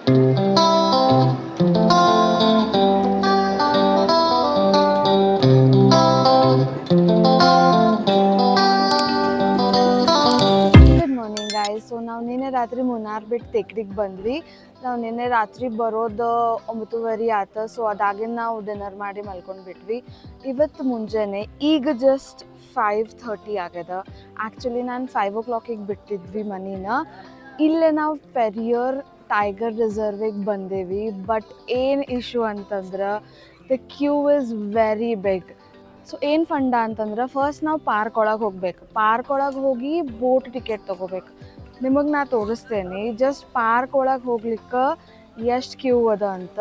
Good morning guys. So ನಾವು ನಿನ್ನೆ ರಾತ್ರಿ ಮುನ್ನಾರ್ ಬಿಟ್ಟು ತೆಕ್ರಿಗೆ ಬಂದ್ವಿ. ನಾವು ನಿನ್ನೆ ರಾತ್ರಿ ಬರೋದು 9:30 ಆಯ್ತು. ಸೊ ಅದಾಗಿಂದ ನಾವು ಡಿನ್ನರ್ ಮಾಡಿ ಮಲ್ಕೊಂಡು ಬಿಟ್ವಿ. ಇವತ್ತು ಮುಂಜಾನೆ ಈಗ ಜಸ್ಟ್ 5:30 ಆಗ್ಯದ. ಆ್ಯಕ್ಚುಲಿ ನಾನು 5 o'clock ಬಿಟ್ಟಿದ್ವಿ ಮನಿನ. ಇಲ್ಲೇ ನಾವು ಪೆರಿಯರ್ ಟೈಗರ್ ರಿಸರ್ವಿಗೆ ಬಂದೇವಿ. ಬಟ್ ಏನು ಇಶ್ಯೂ ಅಂತಂದ್ರೆ the queue is very big. So ಏನು ಫಂಡ ಅಂತಂದ್ರೆ ಫಸ್ಟ್ ನಾವು ಪಾರ್ಕ್ ಒಳಗೆ ಹೋಗ್ಬೇಕು. ಪಾರ್ಕ್ ಒಳಗೆ ಹೋಗಿ ಬೋಟ್ ಟಿಕೆಟ್ ತೊಗೋಬೇಕು. ನಿಮಗೆ ನಾ ತೋರಿಸ್ತೇನೆ ಜಸ್ಟ್ ಪಾರ್ಕ್ ಒಳಗೆ ಹೋಗ್ಲಿಕ್ಕೆ ಎಷ್ಟು ಕ್ಯೂ ಅದ ಅಂತ.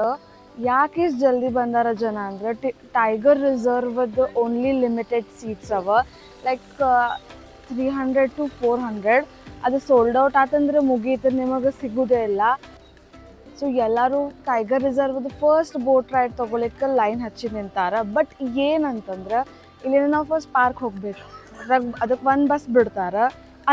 ಯಾಕೆ ಇಷ್ಟು ಜಲ್ದಿ ಬಂದಾರ ಜನ ಅಂದ್ರೆ ಟೈಗರ್ ರಿಸರ್ವದ್ದು ಓನ್ಲಿ ಲಿಮಿಟೆಡ್ ಸೀಟ್ಸ್ ಅವ. Like 300 to 400. ಅದು ಸೋಲ್ಡ್ ಔಟ್ ಆತಂದ್ರೆ ಮುಗೀತು, ನಿಮಗೆ ಸಿಗೋದೇ ಇಲ್ಲ. ಸೊ ಎಲ್ಲರೂ ಟೈಗರ್ ರಿಸರ್ವ್ದು ಫಸ್ಟ್ ಬೋಟ್ ರೈಡ್ ತೊಗೊಳಿಕ್ಕೆ ಲೈನ್ ಹಚ್ಚಿ ನಿಂತಾರೆ. ಬಟ್ ಏನಂತಂದ್ರೆ ಇಲ್ಲಿಂದ ನಾವು ಫಸ್ಟ್ ಪಾರ್ಕ್ ಹೋಗ್ಬೇಕು. ಅದಕ್ಕೆ ಒಂದು ಬಸ್ ಬಿಡ್ತಾರೆ.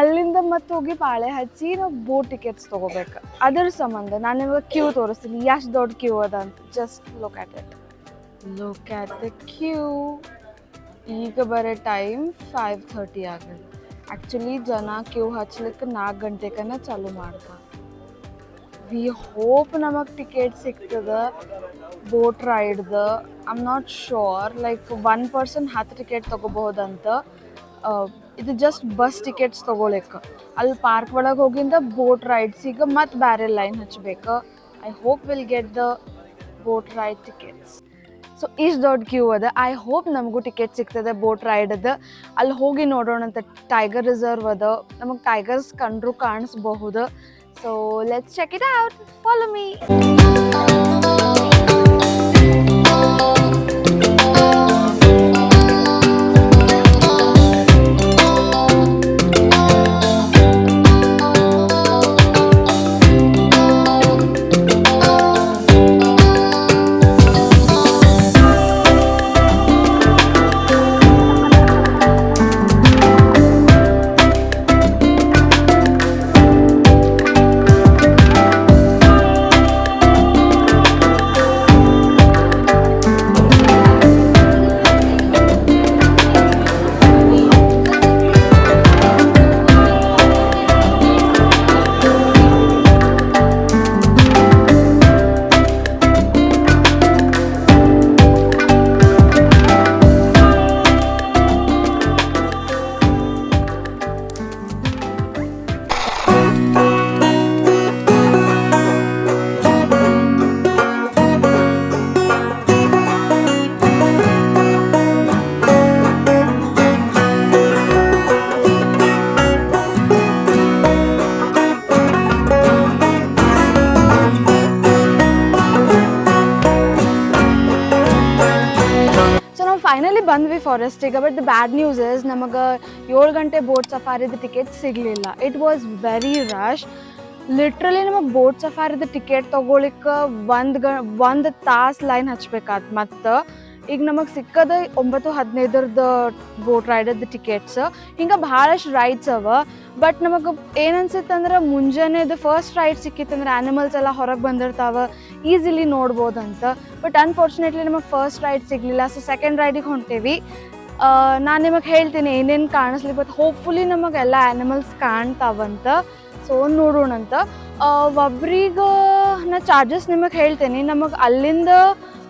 ಅಲ್ಲಿಂದ ಮತ್ತೆ ಹೋಗಿ ಪಾಳೆ ಹಚ್ಚಿ ನಾವು ಬೋಟ್ ಟಿಕೆಟ್ಸ್ ತೊಗೋಬೇಕು. ಅದರ ಸಂಬಂಧ ನಾನು ನಿಮಗೆ ಕ್ಯೂ ತೋರಿಸ್ತೀನಿ ಎಷ್ಟು ದೊಡ್ಡ ಕ್ಯೂ ಅದ ಅಂತ. Just look at it. Look at the queue. ಈಗ ಬರೋ ಟೈಮ್ 5:30 ಆಗಿದೆ. ಆ್ಯಕ್ಚುಲಿ ಜನ ಕ್ಯೂ ಹಚ್ಲಿಕ್ಕೆ 4 ಗಂಟೆಗನ ಚಾಲೂ ಮಾಡ್ತಾರೆ. ವಿ ಹೋಪ್ ನಮಗೆ ಟಿಕೆಟ್ ಸಿಗ್ತದೆ ಬೋಟ್ ರೈಡ್ದು. I am not sure. Like 1 person 10 ticket ತೊಗೋಬಹುದಂತ. ಇದು ಜಸ್ಟ್ ಬಸ್ ಟಿಕೆಟ್ಸ್ ತೊಗೊಳಿಕ್ಕೆ. ಅಲ್ಲಿ ಪಾರ್ಕ್ ಒಳಗೆ ಹೋಗಿಂದ ಬೋಟ್ ರೈಡ್ಸಿಗೆ ಮತ್ತೆ ಬೇರೆ ಲೈನ್ ಹಚ್ಚಬೇಕು. I hope will get the boat ride tickets. So ಇಷ್ಟು ದೊಡ್ಡ ಕ್ಯೂ ಅದ. ಐ ಹೋಪ್ ನಮಗೂ ಟಿಕೆಟ್ ಸಿಗ್ತದೆ ಬೋಟ್ ರೈಡದು. ಅಲ್ಲಿ ಹೋಗಿ ನೋಡೋಣಂತ. ಟೈಗರ್ ರಿಸರ್ವ್ ಅದ, ನಮಗೆ ಟೈಗರ್ಸ್ ಕಂಡ್ರು ಕಾಣಿಸ್ಬಹುದು. So let's check it out. Follow me. Finally ಬಂದ್ವಿ ಫಾರೆಸ್ಟಿಗೆ. But the bad news is ನಮಗೆ 7 ಗಂಟೆ ಬೋಟ್ ಸಫಾರಿದು ಟಿಕೆಟ್ ಸಿಗಲಿಲ್ಲ. It was very rush. Literally ನಮಗೆ ಬೋಟ್ ಸಫಾರಿದು ಟಿಕೆಟ್ ತೊಗೊಳಿಕ್ಕೆ 1 ತಾಸು ಲೈನ್ ಹಚ್ಬೇಕಾದ್. ಮತ್ತು ಈಗ ನಮಗೆ ಸಿಕ್ಕದ 9:15 ಬೋಟ್ ರೈಡದ್ದು ಟಿಕೆಟ್ಸ್. ಹಿಂಗೆ ಭಾಳಷ್ಟು ರೈಡ್ಸ್ ಅವ. ಬಟ್ ನಮಗೆ ಏನನ್ಸುತ್ತಂದ್ರೆ ಮುಂಜಾನೆದು ಫಸ್ಟ್ ರೈಡ್ ಸಿಕ್ಕಿತ್ತಂದ್ರೆ ಆ್ಯನಿಮಲ್ಸ್ ಎಲ್ಲ ಹೊರಗೆ ಬಂದಿರ್ತಾವೆ, ಈಸಿಲಿ ನೋಡ್ಬೋದಂತ. ಬಟ್ ಅನ್ಫಾರ್ಚುನೇಟ್ಲಿ ನಮಗೆ ಫಸ್ಟ್ ರೈಡ್ ಸಿಗಲಿಲ್ಲ. ಸೊ ಸೆಕೆಂಡ್ ರೈಡಿಗೆ ಹೊಂಟೇವಿ. ನಾನು ನಿಮಗೆ ಹೇಳ್ತೀನಿ ಏನೇನು ಕಾಣಿಸ್ಲಿ. ಬಟ್ ಹೋಪ್ಫುಲಿ ನಮಗೆಲ್ಲ ಆ್ಯನಿಮಲ್ಸ್ ಕಾಣ್ತಾವಂತ. ಸೊ ನೋಡೋಣಂತ. ಒಬ್ರಿಗೆ ನಾ ಚಾರ್ಜಸ್ ನಿಮಗೆ ಹೇಳ್ತೀನಿ. ನಮಗೆ ಅಲ್ಲಿಂದ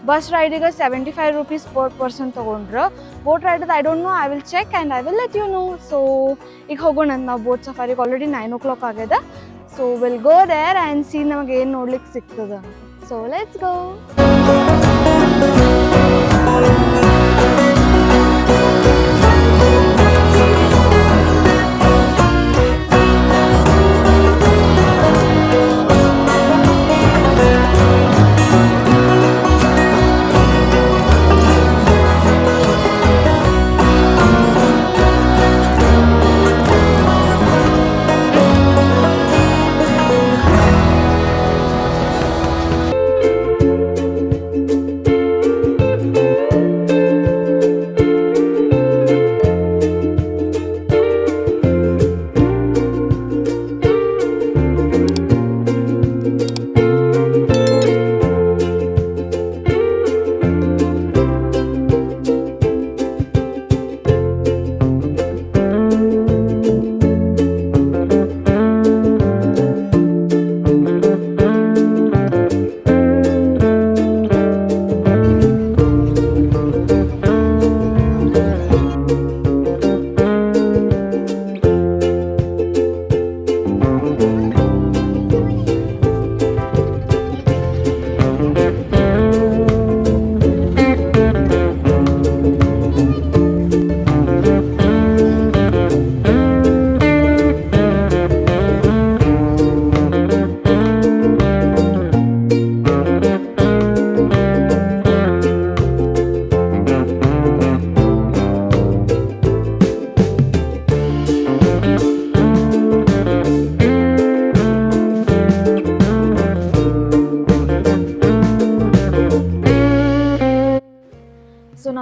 ಬಸ್ ರೈಡಿಗೆ 75 rupees per person ತೊಗೊಂಡ್ರು. ಬೋಟ್ ರೈಡದು I don't know. I will check and I will let you know. So ಈಗ ಹೋಗೋಣ ನಾವು ಬೋಟ್ ಸಫಾರಿಗೆ. ಆಲ್ರೆಡಿ 9 o'clock ಆಗಿದೆ. So will go there and see ನಮಗೆ ಏನು ನೋಡ್ಲಿಕ್ಕೆ ಸಿಗ್ತದೆ. So let's go.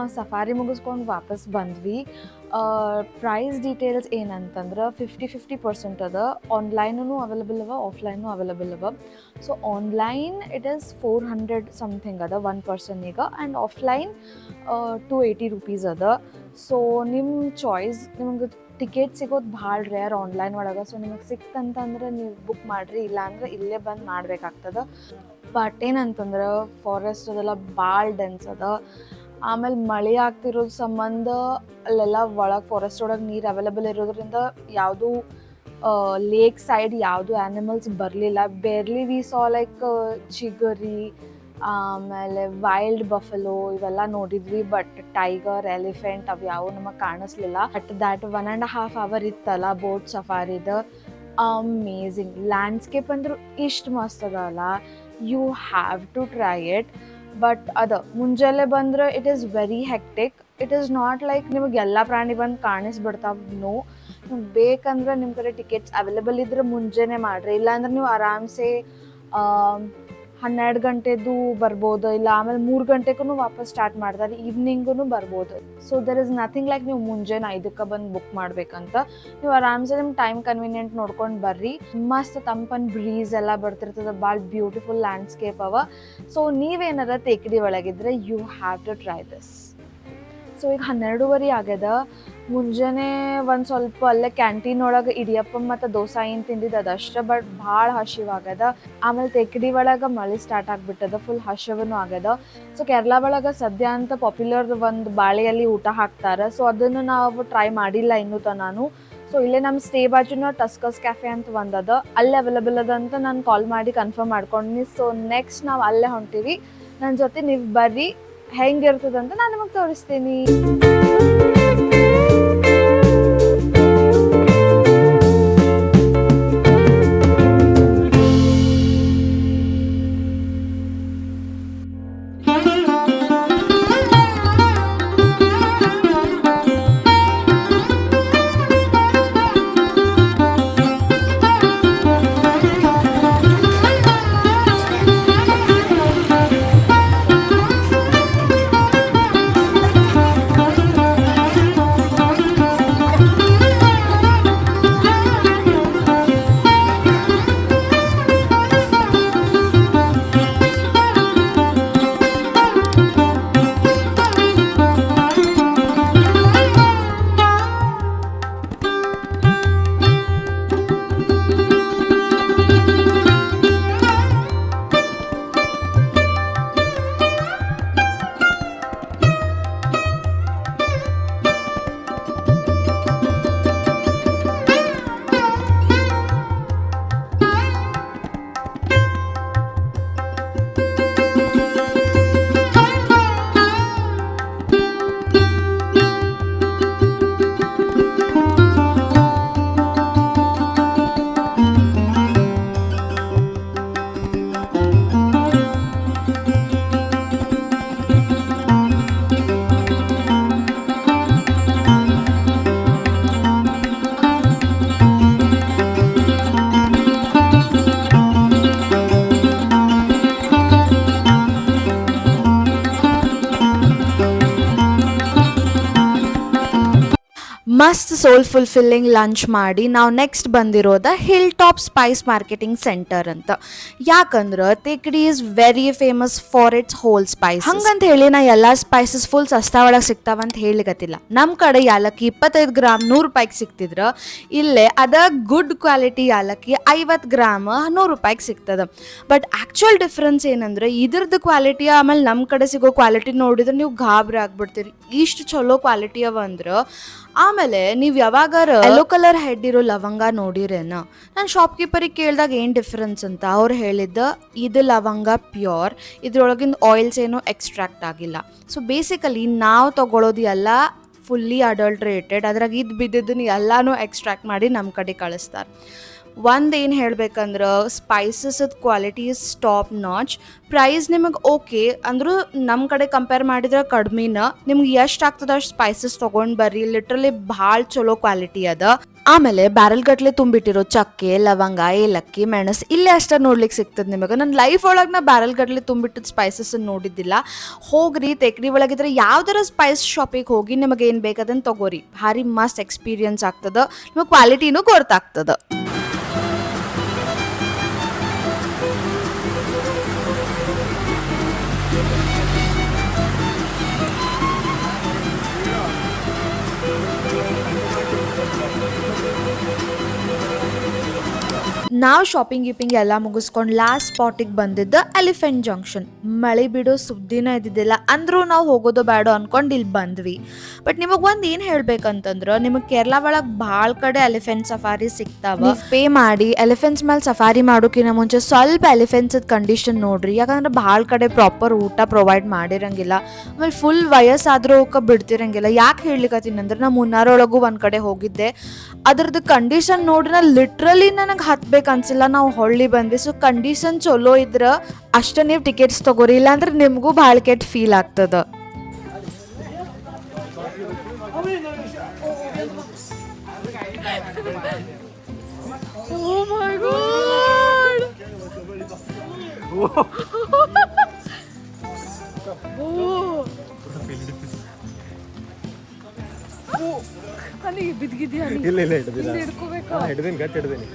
ನಾವು ಸಫಾರಿ ಮುಗಿಸ್ಕೊಂಡು ವಾಪಸ್ ಬಂದ್ವಿ. ಪ್ರೈಸ್ ಡೀಟೇಲ್ಸ್ ಏನಂತಂದ್ರೆ 50% ಅದ. ಆನ್ಲೈನೂ ಅವೈಲಬಲ್ ಅವ, ಆಫ್ಲೈನು ಅವೈಲಬಲ್ ಅವ. So online it is 400 something ಅದ ಒನ್ ಪರ್ಸನ್ನಿಗೆ, ಆ್ಯಂಡ್ ಆಫ್ಲೈನ್ 280 ರೂಪೀಸ್ ಅದ. ಸೊ ನಿಮ್ಮ ಚಾಯ್ಸ್. ನಿಮ್ಗೆ ಟಿಕೆಟ್ ಸಿಗೋದು ಭಾಳ ರೇರ್ ಆನ್ಲೈನ್ ಒಳಗೆ. ಸೊ ನಿಮಗೆ ಸಿಕ್ತಂತಂದ್ರೆ ನೀವು ಬುಕ್ ಮಾಡಿರಿ, ಇಲ್ಲಾಂದ್ರೆ ಇಲ್ಲೇ ಬಂದು ಮಾಡ್ಬೇಕಾಗ್ತದೆ. ಬಟ್ ಏನಂತಂದ್ರೆ ಫಾರೆಸ್ಟ್ ಅದೆಲ್ಲ ಭಾಳ ಡೆನ್ಸ್ ಅದ. ಆಮೇಲೆ ಮಳೆ ಆಗ್ತಿರೋದು ಸಂಬಂಧ ಅಲ್ಲೆಲ್ಲ ಒಳಗೆ ಫಾರೆಸ್ಟ್ ಒಳಗೆ ನೀರು ಅವೈಲೇಬಲ್ ಇರೋದ್ರಿಂದ ಯಾವುದೂ ಲೇಕ್ ಸೈಡ್ ಯಾವುದು ಆ್ಯನಿಮಲ್ಸ್ ಬರಲಿಲ್ಲ. ಬೇರ್ಲಿ ವಿ ಸಾ ಲೈಕ್ ಚಿಗರಿ, ಆಮೇಲೆ ವೈಲ್ಡ್ ಬಫಲೋ ಇವೆಲ್ಲ ನೋಡಿದ್ವಿ. ಬಟ್ ಟೈಗರ್, ಎಲಿಫೆಂಟ್ ಅವು ಯಾವ ನಮಗೆ ಕಾಣಿಸ್ಲಿಲ್ಲ. ಬಟ್ ದ್ಯಾಟ್ 1.5 hour ಇತ್ತಲ್ಲ ಬೋಟ್ ಸಫಾರಿದು, ಅಮೇಝಿಂಗ್. ಲ್ಯಾಂಡ್ಸ್ಕೇಪ್ ಅಂದ್ರೆ ಇಷ್ಟು ಮಸ್ತ್ ಅದಲ್ಲ, you have to try it. But ಮುಂಜಾನೆ ಬಂದರೆ it is very hectic. It is not like ನಿಮಗೆ ಎಲ್ಲ ಪ್ರಾಣಿ ಬಂದು ಕಾಣಿಸ್ಬಿಡ್ತಾವೆ. ನೋ, ನಿಮ್ಗೆ ಬೇಕಂದ್ರೆ ನಿಮ್ಮ ಕಡೆ ಟಿಕೆಟ್ಸ್ ಅವೈಲೇಬಲ್ ಇದ್ರೆ ಮುಂಜಾನೆ ಮಾಡಿರಿ. ಇಲ್ಲಾಂದ್ರೆ ನೀವು ಆರಾಮ್ಸೆ 12 ಗಂಟೆದು ಬರ್ಬೋದು, ಇಲ್ಲ ಆಮೇಲೆ 3 ಗಂಟೆಗೂ ವಾಪಸ್ ಸ್ಟಾರ್ಟ್ ಮಾಡ್ತಾರೆ, ಈವ್ನಿಂಗೂ ಬರ್ಬೋದು. So there is nothing like ನೀವು ಮುಂಜಾನೆ 5ಕ್ಕೆ ಬಂದು ಬುಕ್ ಮಾಡಬೇಕಂತ. ನೀವು ಆರಾಮ್ಸೆ ನಿಮ್ಮ ಟೈಮ್ ಕನ್ವೀನಿಯೆಂಟ್ ನೋಡ್ಕೊಂಡು ಬರ್ರಿ. ಮಸ್ತ್ ತಂಪನ್ ಬ್ರೀಸ್ ಎಲ್ಲ ಬರ್ತಿರ್ತದೆ, ಭಾಳ ಬ್ಯೂಟಿಫುಲ್ ಲ್ಯಾಂಡ್ಸ್ಕೇಪ್ ಅವ. ಸೊ ನೀವೇನಾರ ತೇಕಡಿ ಒಳಗಿದ್ರೆ you have to try this. So ಈಗ 12:30 ಆಗ್ಯದ. ಮುಂಜಾನೆ ಒಂದು ಸ್ವಲ್ಪ ಅಲ್ಲೇ ಕ್ಯಾಂಟೀನ್ ಒಳಗೆ ಇಡಿಯಪ್ಪ ಮತ್ತು ದೋಸೆ ಏನು ತಿಂದಿದ್ದು ಅದಷ್ಟೇ. ಬಟ್ ಭಾಳ ಹಸಿವಾಗ್ಯದ. ಆಮೇಲೆ ತೇಕಡಿ ಒಳಗೆ ಮಳೆ ಸ್ಟಾರ್ಟ್ ಆಗಿಬಿಟ್ಟದ, ಫುಲ್ ಹಸಿವೂ ಆಗ್ಯದ. ಸೊ ಕೇರಳ ಒಳಗೆ ಸದ್ಯ ಅಂತ ಪಾಪ್ಯುಲರ್ ಒಂದು ಬಾಳೆಯಲ್ಲಿ ಊಟ ಹಾಕ್ತಾರೆ. ಸೊ ಅದನ್ನು ನಾವು ಟ್ರೈ ಮಾಡಿಲ್ಲ ಇನ್ನೂ ನಾನು. ಸೊ ಇಲ್ಲೇ ನಮ್ಮ ಸ್ಟೇ ಬಾಜುನ ಟಸ್ಕಸ್ ಕ್ಯಾಫೆ ಅಂತ ಒಂದದ, ಅಲ್ಲೇ ಅವೈಲೇಬಲ್ ಅದ ಅಂತ ನಾನು ಕಾಲ್ ಮಾಡಿ ಕನ್ಫರ್ಮ್ ಮಾಡ್ಕೊಂಡ್ನಿ. ಸೊ ನೆಕ್ಸ್ಟ್ ನಾವು ಅಲ್ಲೇ ಹೊಂಟೀವಿ. ನನ್ನ ಜೊತೆ ನೀವು ಬರ್ರಿ, ಹೆಂಗಿರ್ತದಂತ ನಾನು ನಿಮಗೆ ತೋರಿಸ್ತೀನಿ. ಮಸ್ತ್ ಸೋಲ್ ಫುಲ್ಫಿಲ್ಲಿಂಗ್ ಲಂಚ್ ಮಾಡಿ ನಾವು ನೆಕ್ಸ್ಟ್ ಬಂದಿರೋದ hill top spice marketing centre ಅಂತ. ಯಾಕಂದ್ರೆ Thekkady is very famous for its whole spice. ಹಂಗಂತ ಹೇಳಿ ನಾ ಎಲ್ಲ ಸ್ಪೈಸಸ್ ಫುಲ್ ಸಸ್ತಾ ಒಳಗೆ ಸಿಗ್ತಾವಂತ ಹೇಳಿಗತ್ತಿಲ್ಲ. ನಮ್ಮ ಕಡೆ ಯಾಲಕ್ಕಿ 25 ಗ್ರಾಮ್ 100 ರೂಪಾಯಿಗೆ ಸಿಗ್ತಿದ್ರ, ಇಲ್ಲೇ ಅದ ಗುಡ್ ಕ್ವಾಲಿಟಿ ಯಾಲಕ್ಕಿ 50 ಗ್ರಾಮ್ 100 ರೂಪಾಯಿಗೆ ಸಿಗ್ತದ. ಬಟ್ ಆಕ್ಚುಯಲ್ ಡಿಫ್ರೆನ್ಸ್ ಏನಂದ್ರೆ ಇದ್ರದ್ದು ಕ್ವಾಲಿಟಿ ಆಮೇಲೆ ನಮ್ಮ ಕಡೆ ಸಿಗೋ ಕ್ವಾಲಿಟಿ ನೋಡಿದ್ರೆ ನೀವು ಗಾಬರಿ ಆಗ್ಬಿಡ್ತೀರಿ, ಇಷ್ಟು ಚಲೋ ಕ್ವಾಲಿಟಿ ಅವ ಅಂದ್ರೆ. ಆಮೇಲೆ ನೀವು ಯಾವಾಗಾರ ಯೆಲ್ಲೋ ಕಲರ್ ಹೆಡ್ ಇರೋ ಲವಂಗ ನೋಡಿರೇನ? ನಾನು ಶಾಪ್ಕೀಪರಿಗೆ ಕೇಳಿದಾಗ ಏನು ಡಿಫ್ರೆನ್ಸ್ ಅಂತ ಅವ್ರು ಹೇಳಿದ್ದ, ಇದು ಲವಂಗ ಪ್ಯೂರ್, ಇದ್ರೊಳಗಿಂದ ಆಯಿಲ್ಸ್ ಏನು ಎಕ್ಸ್ಟ್ರಾಕ್ಟ್ ಆಗಿಲ್ಲ. ಸೊ ಬೇಸಿಕಲಿ ನಾವು ತಗೊಳ್ಳೋದು ಎಲ್ಲ ಫುಲ್ಲಿ ಅಡಲ್ಟ್ರೇಟೆಡ್, ಅದ್ರಾಗ ಇದು ಬಿದ್ದಿದ್ದನ್ನು ಎಲ್ಲನೂ ಎಕ್ಸ್ಟ್ರಾಕ್ಟ್ ಮಾಡಿ ನಮ್ಮ ಕಡೆ ಕಳಿಸ್ತಾರೆ. ಒಂದೇನು ಹೇಳ್ಬೇಕಂದ್ರೆ ಸ್ಪೈಸಸ್ದ quality is top notch. Price ನಿಮಗೆ ಓಕೆ ಅಂದರೂ ನಮ್ಮ ಕಡೆ ಕಂಪೇರ್ ಮಾಡಿದ್ರೆ ಕಡ್ಮಿನ. ನಿಮ್ಗೆ ಎಷ್ಟು ಆಗ್ತದೆ ಅಷ್ಟು ಸ್ಪೈಸಸ್ ತೊಗೊಂಡು ಬರ್ರಿ, ಲಿಟ್ರಲಿ ಭಾಳ ಚಲೋ ಕ್ವಾಲಿಟಿ ಅದ. ಆಮೇಲೆ ಬ್ಯಾರಲ್ ಗಟ್ಲೆ ತುಂಬಿಟ್ಟಿರೋ ಚಕ್ಕೆ, ಲವಂಗ, ಏಲಕ್ಕಿ, ಮೆಣಸು ಇಲ್ಲೇ ಅಷ್ಟೇ ನೋಡ್ಲಿಕ್ಕೆ ಸಿಗ್ತದೆ ನಿಮಗೆ. ನನ್ನ ಲೈಫ್ ಒಳಗೆ ನಾ ಬ್ಯಾರಲ್ ಗಟ್ಲೆ ತುಂಬಿಟ್ಟಿದ್ದು ಸ್ಪೈಸಸ್ ನೋಡಿದ್ದಿಲ್ಲ. ಹೋಗ್ರಿ ತೆಕ್ರಿ ಒಳಗಿದ್ರೆ ಯಾವ್ದಾರ ಸ್ಪೈಸ್ ಶಾಪಿಗೆ ಹೋಗಿ ನಿಮಗೆ ಏನು ಬೇಕಾದನ್ನು ತಗೋರಿ, ಭಾರಿ ಮಸ್ತ್ ಎಕ್ಸ್ಪೀರಿಯನ್ಸ್ ಆಗ್ತದೆ, ನಿಮಗೆ ಕ್ವಾಲಿಟಿನೂ ಗೊತ್ತಾಗ್ತದೆ. ನಾವು ಶಾಪಿಂಗ್ ಗಿಪಿಂಗ್ ಎಲ್ಲ ಮುಗಿಸ್ಕೊಂಡು ಲಾಸ್ಟ್ ಸ್ಪಾಟಿಗೆ ಬಂದಿದ್ದ ಎಲಿಫೆಂಟ್ ಜಂಕ್ಷನ್. ಮಳೆ ಬಿಡೋ ಸುದ್ದಿನ ಇದ್ದಿದ್ದಿಲ್ಲ, ಅಂದರೂ ನಾವು ಹೋಗೋದು ಬೇಡ ಅನ್ಕೊಂಡು ಇಲ್ಲಿ ಬಂದ್ವಿ. ಬಟ್ ನಿಮಗೆ ಒಂದು ಏನು ಹೇಳ್ಬೇಕಂತಂದ್ರೆ, ನಿಮಗೆ ಕೇರಳ ಒಳಗೆ ಭಾಳ ಕಡೆ ಎಲಿಫೆಂಟ್ ಸಫಾರಿ ಸಿಗ್ತಾವ. ಪೇ ಮಾಡಿ ಎಲಿಫೆಂಟ್ಸ್ ಮೇಲೆ ಸಫಾರಿ ಮಾಡೋಕ್ಕಿಂತ ಮುಂಚೆ ಸ್ವಲ್ಪ ಎಲಿಫೆಂಟ್ಸದ ಕಂಡೀಷನ್ ನೋಡ್ರಿ, ಯಾಕಂದ್ರೆ ಭಾಳ ಕಡೆ ಪ್ರಾಪರ್ ಊಟ ಪ್ರೊವೈಡ್ ಮಾಡಿರಂಗಿಲ್ಲ. ಆಮೇಲೆ ಫುಲ್ ವಯಸ್ಸಾದ್ರೂ ಅವಕ್ಕೆ ಬಿಡ್ತಿರಂಗಿಲ್ಲ. ಯಾಕೆ ಹೇಳ್ಲಿಕ್ಕತ್ತೀನಿ ಅಂದ್ರೆ, ನಾ ಮುನ್ನಾರೊಳಗೂ ಒಂದು ಕಡೆ ಹೋಗಿದ್ದೆ, ಅದ್ರದ್ದು ಕಂಡೀಷನ್ ನೋಡ್ರಿ ನಾ ಲಿಟ್ರಲಿ ನನಗೆ ಹತ್ಬೇಕು ಅನ್ಸಿಲ್ಲ. ನಾವು ಹೊಳ್ಳಿ ಬಂದ್ವಿ. ಸೊ ಕಂಡೀಷನ್ ಚಲೋ ಇದ್ರೆ ಅಷ್ಟೇ ನೀವು ಟಿಕೆಟ್ಸ್ ತಗೋರಿ, ಇಲ್ಲಾಂದ್ರೆ ನಿಮಗೂ ಭಾಳ ಕೆಟ್ಟ ಫೀಲ್ ಆಗ್ತದ. Oh my God! ಹನಿ ಬಿದ್ದಿದ್ಯಾ? ಇಲ್ಲ ಹಿಡ್ಕೋಬೇಕು, ಹಿಡ್ದೀನಿ ಗಟ್ಟಿ ಹಿಡ್ದೀನಿ.